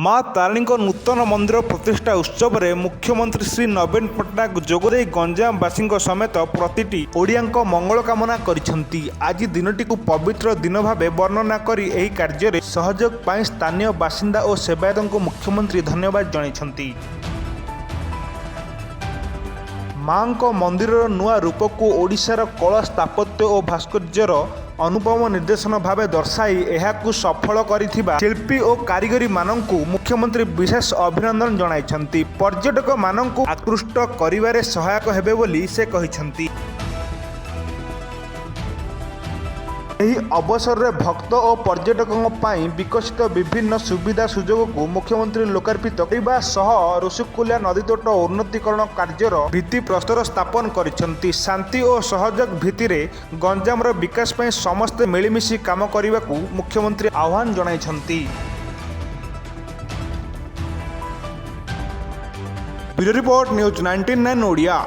माँ तारिणी नूतन मंदिर प्रतिष्ठा उत्सव में मुख्यमंत्री श्री नवीन पट्टनायक जोगदे गंजामवासी समेत प्रतिटी ओडिया मंगल कामना करिसेंती। आज दिनटी को पवित्र दिन भाव वर्णना करी एही कार्य सहयोग पाई स्थानीय बासिंदा और सेवायत को मुख्यमंत्री धन्यवाद जणाइछंती। माँ को मंदिर नुआ रूप को ओडिशार कला स्थापत्य और भास्कर्यर अनुपम निर्देशन भाव दर्शाई एहाकु सफल करिथिबा शिल्पी और कारीगरी मानंकु मुख्यमंत्री विशेष अभिनंदन जणाइछंती। पर्यटक मानंकु आकृष्ट करिवारे सहायक हेबे बोली से कहिछंती। ଏହି ଅବସରରେ ଭକ୍ତ ଓ ପର୍ଯ୍ୟଟକଙ୍କ ପାଇଁ ବିକଶିତ ବିଭିନ୍ନ ସୁବିଧା ସୁଯୋଗକୁ ମୁଖ୍ୟମନ୍ତ୍ରୀ ଲୋକାର୍ପିତ କରିବା ସହ ଋଷିକୂଲ୍ୟା ନଦୀତଟ ଉନ୍ନତିକରଣ କାର୍ଯ୍ୟର ଭିତ୍ତିପ୍ରସ୍ତର ସ୍ଥାପନ କରିଛନ୍ତି। ଶାନ୍ତି ଓ ସହଯୋଗ ଭିତ୍ତିରେ ଗଞ୍ଜାମର ବିକାଶ ପାଇଁ ସମସ୍ତେ ମିଳିମିଶି କାମ କରିବାକୁ ମୁଖ୍ୟମନ୍ତ୍ରୀ ଆହ୍ୱାନ ଜଣାଇଛନ୍ତି। Bureau report news 99 Odia.